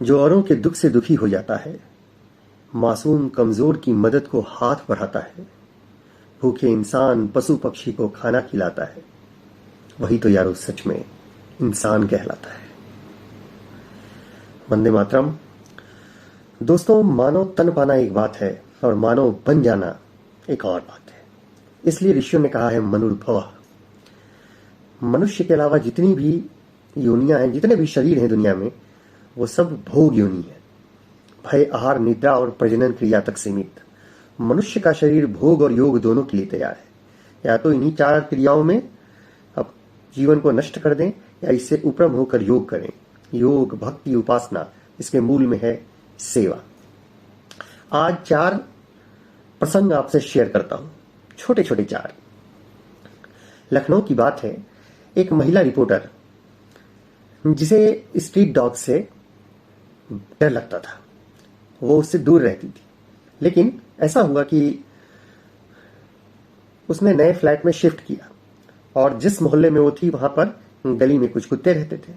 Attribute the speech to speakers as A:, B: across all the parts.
A: जो औरों के दुख से दुखी हो जाता है, मासूम कमजोर की मदद को हाथ बढ़ाता है, भूखे इंसान पशु पक्षी को खाना खिलाता है, वही तो यारो सच में इंसान कहलाता है। वंदे मातरम। दोस्तों, मानव तन पाना एक बात है और मानव बन जाना एक और बात है। इसलिए ऋषियों ने कहा है मनुर्भवः। मनुष्य के अलावा जितनी भी योनियां हैं, जितने भी शरीर हैं दुनिया में, वो सब भोग योनि है। भय, आहार, निद्रा और प्रजनन क्रिया तक सीमित। मनुष्य का शरीर भोग और योग दोनों के लिए तैयार है। या तो इन्हीं 4 क्रियाओं में अब जीवन को नष्ट कर दें या इससे उपरम होकर योग करें। योग, भक्ति, उपासना, इसके मूल में है सेवा। आज 4 प्रसंग आपसे शेयर करता हूं, छोटे छोटे 4। लखनऊ की बात है। एक महिला रिपोर्टर, जिसे स्ट्रीट डॉग से डर लगता था, वो उससे दूर रहती थी। लेकिन ऐसा हुआ कि उसने नए फ्लैट में शिफ्ट किया और जिस मोहल्ले में वो थी वहां पर गली में कुछ कुत्ते रहते थे।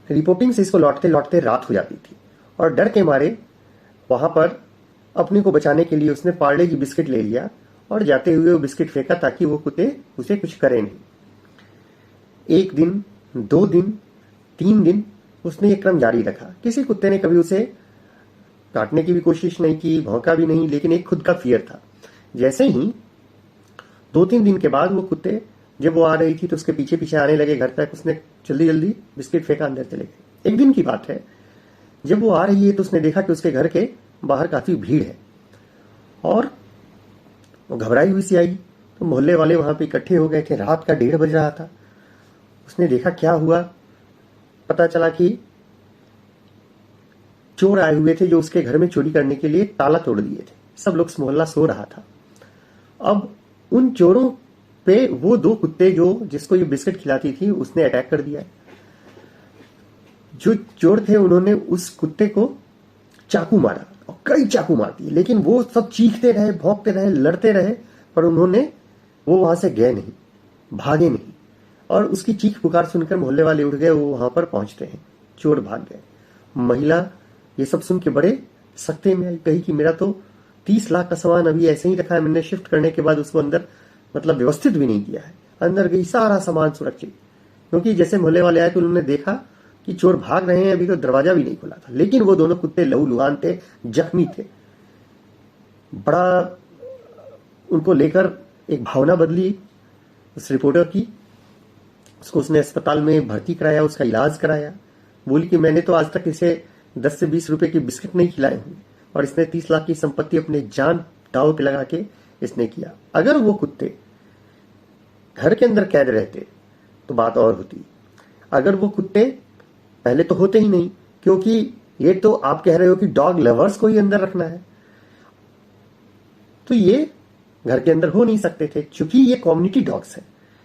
A: रिपोर्टिंग से इसको लौटते लौटते रात हो जाती थी और डर के मारे वहां पर अपने को बचाने के लिए उसने पार्ले जी बिस्किट ले लिया और जाते हुए वो बिस्किट फेंका ताकि वो कुत्ते उसे कुछ करें नहीं। 1 दिन, 2 दिन, 3 दिन उसने ये क्रम जारी रखा। किसी कुत्ते ने कभी उसे काटने की भी कोशिश नहीं की, भौंका भी नहीं, लेकिन एक खुद का फियर था। जैसे ही 2-3 दिन के बाद वो कुत्ते, जब वो आ रही थी तो उसके पीछे पीछे आने लगे घर तक। उसने जल्दी जल्दी बिस्किट फेंका, अंदर चले गए। एक दिन की बात है, जब वो आ रही है तो उसने देखा कि उसके घर के बाहर काफी भीड़ है और वो घबराई हुई सी आई। तो मोहल्ले वाले वहां पे इकट्ठे हो गए थे। रात का 1:30 बज रहा था। उसने देखा क्या हुआ। पता चला कि चोर आए हुए थे जो उसके घर में चोरी करने के लिए ताला तोड़ दिए थे। सब लोग मोहल्ला सो रहा था। अब उन चोरों पे वो 2 कुत्ते जो जिसको ये बिस्किट खिलाती थी उसने अटैक कर दिया। जो चोर थे उन्होंने उस कुत्ते को चाकू मारा और कई चाकू मार दिए, लेकिन वो सब चीखते रहे, भौंकते रहे, लड़ते रहे, पर वो वहां से गए नहीं, भागे नहीं। और उसकी चीख पुकार सुनकर मोहल्ले वाले उठ गए। वो वहां पर पहुंचते हैं, चोर भाग गए। महिला ये सब सुन के बड़े सख्ते में आई, कही कि मेरा तो 30 लाख का सामान अभी ऐसे ही रखा है, मैंने शिफ्ट करने के बाद उसको अंदर मतलब व्यवस्थित भी नहीं किया है। अंदर गई, सारा सामान सुरक्षित। क्योंकि जैसे मोहल्ले वाले आए तो उन्होंने देखा कि चोर भाग रहे हैं, अभी तो दरवाजा भी नहीं खुला था। लेकिन वो दोनों कुत्ते लहूलुहान थे, जख्मी थे। बड़ा उनको लेकर एक भावना बदली उस रिपोर्टर की। उसको उसने अस्पताल में भर्ती कराया, उसका इलाज कराया। बोली कि मैंने तो आज तक इसे 10 से 20 रुपए की बिस्किट नहीं खिलाए हुए और इसने 30 लाख की संपत्ति अपने जान दांव पे लगा के इसने किया। अगर वो कुत्ते घर के अंदर कैद रहते तो बात और होती। अगर वो कुत्ते पहले तो होते ही नहीं, क्योंकि ये तो आप कह रहे हो कि डॉग लवर्स को ही अंदर रखना है, तो ये घर के अंदर हो नहीं सकते थे। क्योंकि ये कम्युनिटी डॉग्स है,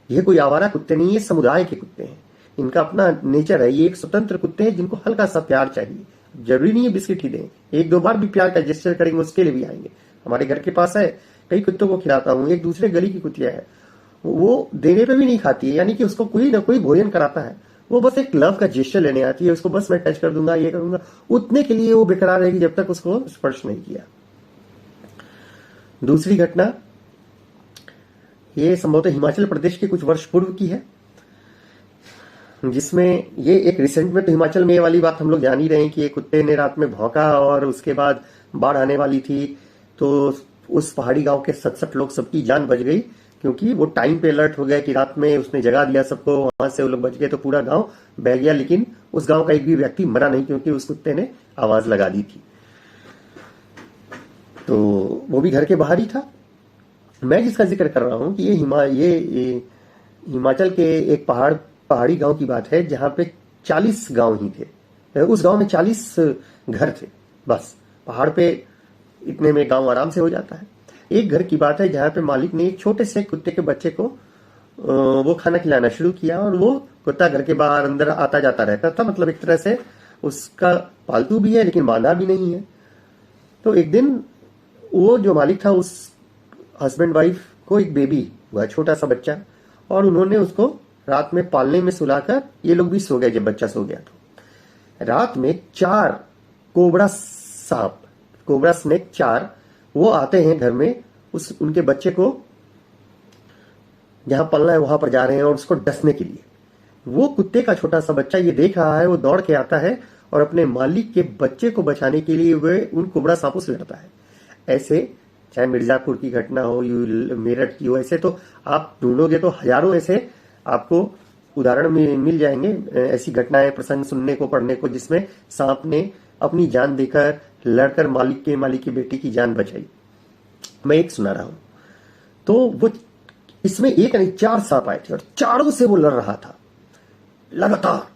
A: ये कोई आवारा कुत्ते नहीं, ये समुदाय के कुत्ते हैं। इनका अपना नेचर है। ये एक स्वतंत्र कुत्ते हैं जिनको हल्का सा प्यार चाहिए। जरूरी नहीं है बिस्किट ही दें, 1-2 बार भी प्यार का जेस्चर करेंगे उसके लिए भी आएंगे। हमारे घर के पास है, कई कुत्तों को खिलाता हूं। एक दूसरे गली की कुतिया है, वो देने पे भी नहीं खाती है, यानी कि उसको कोई ना कोई भोजन कराता है। वो बस एक लव का जेस्चर लेने आती है, उसको बस मैं टच कर दूंगा, ये करूंगा, उतने के लिए वो बेकरार रहेगी जब तक उसको स्पर्श नहीं किया। दूसरी घटना ये संभवतः हिमाचल प्रदेश के कुछ वर्ष पूर्व की है, जिसमें ये एक रिसेंट में तो हिमाचल में ये वाली बात हम लोग जान ही रहे हैं कि एक कुत्ते ने रात में भौंका और उसके बाद बाढ़ आने वाली थी। तो उस पहाड़ी गांव के 67 लोग, सबकी जान बच गई, क्योंकि वो टाइम पे अलर्ट हो गए कि रात में उसने जगा दिया सबको। वहां से वो लोग बच गए तो पूरा गांव बह गया, लेकिन उस गांव का एक भी व्यक्ति मरा नहीं, क्योंकि उस कुत्ते ने आवाज लगा दी थी। तो वो भी घर के बाहर ही था। मैं जिसका जिक्र कर रहा हूं कि ये हिमाचल के एक पहाड़ी गांव की बात है, जहां पे 40 गांव ही थे। उस गांव में 40 घर थे बस। पहाड़ पे इतने में गांव आराम से हो जाता है। एक घर की बात है जहां पे मालिक ने एक छोटे से कुत्ते के बच्चे को वो खाना खिलाना शुरू किया और वो कुत्ता घर के बाहर अंदर आता जाता रहता था। मतलब एक तरह से उसका पालतू भी है लेकिन बांधा भी नहीं है। तो एक दिन वो जो मालिक था, उस हस्बैंड वाइफ को एक बेबी हुआ, छोटा सा बच्चा, और उन्होंने उसको रात में पालने में सुलाकर, ये लोग भी सो गए जब बच्चा सो गया। तो रात में 4 कोबरा सांप, कोबरा स्नेक 4 वो आते हैं घर में, उनके बच्चे को जहां पलना है वहां पर जा रहे हैं और उसको डसने के लिए। वो कुत्ते का छोटा सा बच्चा ये देख रहा है, वो दौड़ के आता है और अपने मालिक के बच्चे को बचाने के लिए वह उन कोबरा सांपों से लड़ता है। ऐसे चाहे मिर्जापुर की घटना हो, मेरठ की हो, ऐसे तो आप ढूंढोगे तो हजारों ऐसे आपको उदाहरण में मिल जाएंगे। ऐसी घटनाएं, प्रसंग सुनने को, पढ़ने को, जिसमें सांप ने अपनी जान देकर लड़कर मालिक की बेटी की जान बचाई। मैं एक सुना रहा हूं। तो वो इसमें एक नहीं 4 सांप आए थे और चारों से वो लड़ रहा था लगातार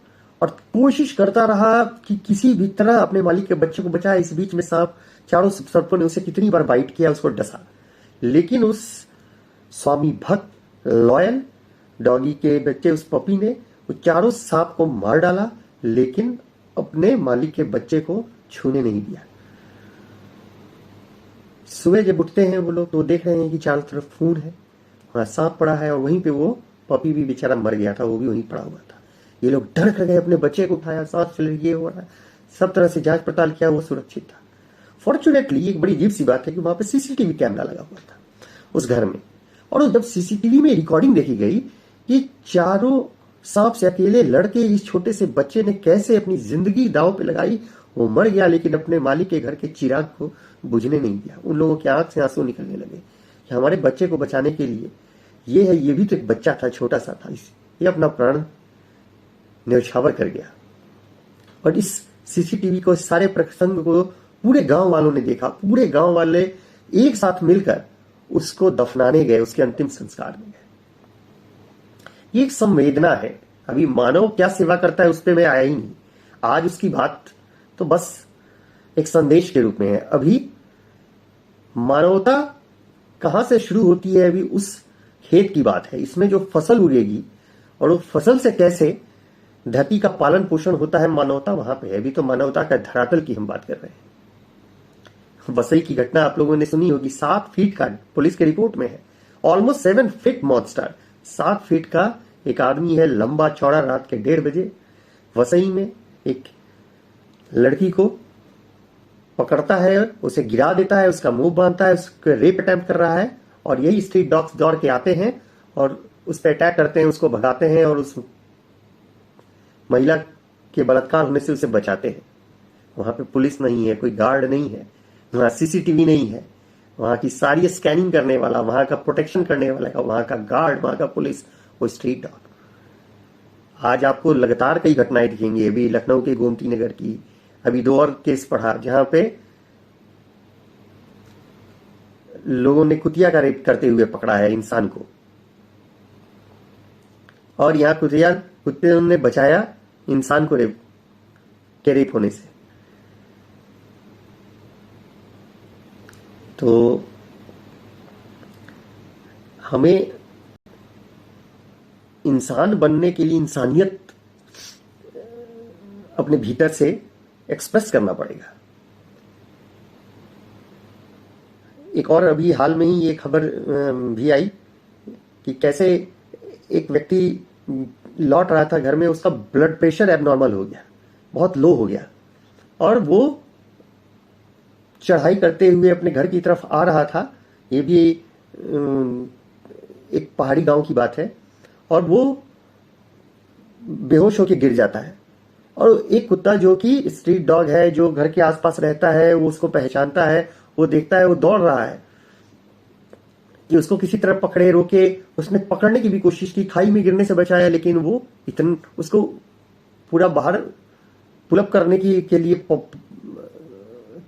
A: और कोशिश करता रहा कि किसी भी तरह अपने मालिक के बच्चे को बचाए। इस बीच में सांप, चारों सर्पों ने उसे कितनी बार बाइट किया, उसको डसा, लेकिन उस स्वामी भक्त लॉयल डॉगी के बच्चे, उस पपी ने वो चारों सांप को मार डाला, लेकिन अपने मालिक के बच्चे को छूने नहीं दिया। सुबह जब उठते हैं वो लोग तो देख रहे हैं कि चारों तरफ खून है, वहां सांप पड़ा है और वहीं पे वो पपी भी बेचारा मर गया था, वो भी वहीं पड़ा हुआ था। ये लोग डर कर गए, अपने बच्चे को उठाया, सांस चल रही, ये हो रहा है, सब तरह से जांच पड़ताल किया, वो सुरक्षित था। फॉर्चुनेटली एक बड़ी अजीब सी बात है कि वहां पे सीसीटीवी कैमरा लगा हुआ था उस घर में, और जब सीसीटीवी में रिकॉर्डिंग देखी गई कि चारों सांप से अकेले लड़के इस छोटे से बच्चे ने कैसे अपनी जिंदगी दांव पे लगाई। वो मर गया लेकिन अपने मालिक के घर के चिराग को बुझने नहीं दिया। उन लोगों की आंख से आंसू निकलने लगे कि हमारे बच्चे को बचाने के लिए ये है, ये भी तो एक बच्चा था, छोटा सा था, ये अपना प्राण न्यौछावर कर गया। और इस सीसीटीवी को, सारे प्रसंग को पूरे गांव वालों ने देखा, पूरे गांव वाले एक साथ मिलकर उसको दफनाने गए, उसके अंतिम संस्कार में गए। ये एक संवेदना है। अभी मानव क्या सेवा करता है उस पर मैं आया ही नहीं। आज उसकी बात तो बस एक संदेश के रूप में है। अभी मानवता कहां से शुरू होती है, अभी उस खेत की बात है। इसमें जो फसल उगेगी और वो फसल से कैसे धरती का पालन पोषण होता है, मानवता वहां पे है। अभी तो मानवता का धरातल की हम बात कर रहे हैं। वसई की घटना आप लोगों ने सुनी होगी। 7 फीट का, पुलिस की रिपोर्ट में है, ऑलमोस्ट 7 फीट मॉन्स्टर, 7 फीट का एक आदमी है, लंबा चौड़ा, रात के 1:30 बजे वसई में एक लड़की को पकड़ता है, उसे गिरा देता है, उसका मुंह बांधता है, उसको रेप अटेम्प्ट कर रहा है, और यही स्ट्रीट डॉग्स दौड़ के आते हैं और उस पर अटैक करते हैं, उसको भगाते हैं और उस महिला के बलात्कार होने से उसे बचाते हैं। वहां पे पुलिस नहीं है, कोई गार्ड नहीं है, वहां सीसीटीवी नहीं है, वहां की सारी स्कैनिंग करने वाला, वहां का प्रोटेक्शन करने वाला, वहां का गार्ड, वहां का पुलिस, वो स्ट्रीट डॉग। आज आपको लगातार कई घटनाएं दिखेंगी। अभी लखनऊ के गोमती नगर की, अभी 2 और केस पढ़ा जहां पे लोगों ने कुतिया का रेप करते हुए पकड़ा है इंसान को, और यहां कुत्ते ने बचाया इंसान को रेप होने से। तो हमें इंसान बनने के लिए इंसानियत अपने भीतर से एक्सप्रेस करना पड़ेगा। एक और अभी हाल में ही ये खबर भी आई कि कैसे एक व्यक्ति लौट रहा था घर में, उसका ब्लड प्रेशर एबनॉर्मल हो गया, बहुत लो हो गया, और वो चढ़ाई करते हुए अपने घर की तरफ आ रहा था। ये भी एक पहाड़ी गांव की बात है, और वो बेहोश होकर गिर जाता है, और एक कुत्ता जो कि स्ट्रीट डॉग है, जो घर के आसपास रहता है, वो उसको पहचानता है, वो देखता है, वो दौड़ रहा है कि उसको किसी तरह पकड़े, रोके। उसने पकड़ने की भी कोशिश की, खाई में गिरने से बचाया, लेकिन वो उसको पूरा बाहर पुलअप करने के लिए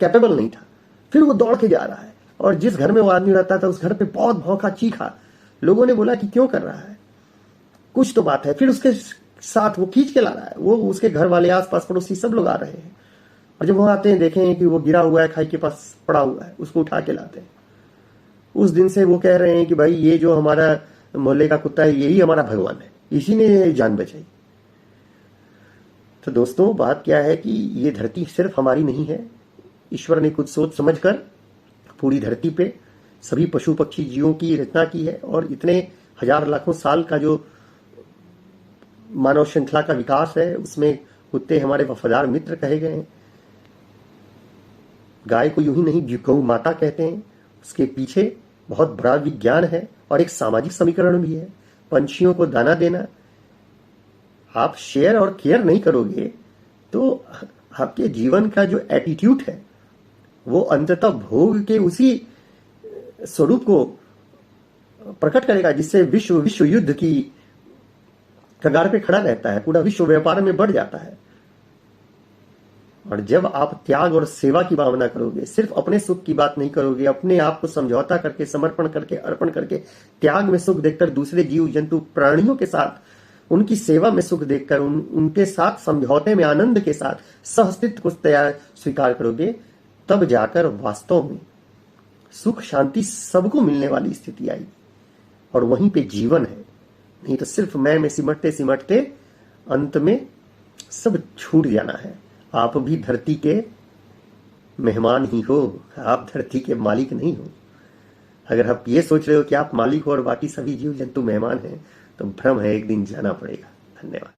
A: कैपेबल नहीं था। फिर वो दौड़ के जा रहा है, और जिस घर में वो आदमी रहता था उस घर पे बहुत भौंका, चीखा। लोगों ने बोला कि क्यों कर रहा है, कुछ तो बात है। फिर उसके साथ वो खींच के ला रहा है, वो उसके घर वाले, आसपास पड़ोसी सब लोग आ रहे हैं, और जब वहां आते हैं देखें कि वो गिरा हुआ है, खाई के पास पड़ा हुआ है, उसको उठा के लाते हैं। उस दिन से वो कह रहे हैं कि भाई ये जो हमारा मोहल्ले का कुत्ता है, यही हमारा भगवान है, इसी ने जान बचाई। तो दोस्तों, बात क्या है कि ये धरती सिर्फ हमारी नहीं है। ईश्वर ने कुछ सोच समझकर पूरी धरती पे सभी पशु पक्षी जीवों की रचना की है, और इतने हजार लाखों साल का जो मानव श्रृंखला का विकास है, उसमें कुत्ते हमारे वफादार मित्र कहे गए हैं। गाय को यूं ही नहीं गौ माता कहते हैं, उसके पीछे बहुत बड़ा विज्ञान है और एक सामाजिक समीकरण भी है। पंछियों को दाना देना, आप शेयर और केयर नहीं करोगे तो आपके जीवन का जो एटीट्यूड है वो अंततः भोग के उसी स्वरूप को प्रकट करेगा जिससे विश्व युद्ध की कगार पे खड़ा रहता है, पूरा विश्व व्यापार में बढ़ जाता है। और जब आप त्याग और सेवा की भावना करोगे, सिर्फ अपने सुख की बात नहीं करोगे, अपने आप को समझौता करके, समर्पण करके, अर्पण करके, त्याग में सुख देखकर दूसरे जीव जंतु प्राणियों के साथ उनकी सेवा में सुख देखकर उनके साथ समझौते में आनंद के साथ सहअस्तित्व को स्वीकार करोगे, तब जाकर वास्तव में सुख शांति सबको मिलने वाली स्थिति आएगी और वहीं पे जीवन है। नहीं तो सिर्फ मैं में सिमटते सिमटते अंत में सब छूट जाना है। आप भी धरती के मेहमान ही हो, आप धरती के मालिक नहीं हो। अगर आप ये सोच रहे हो कि आप मालिक हो और बाकी सभी जीव जंतु मेहमान हैं तो भ्रम है, एक दिन जाना पड़ेगा। धन्यवाद।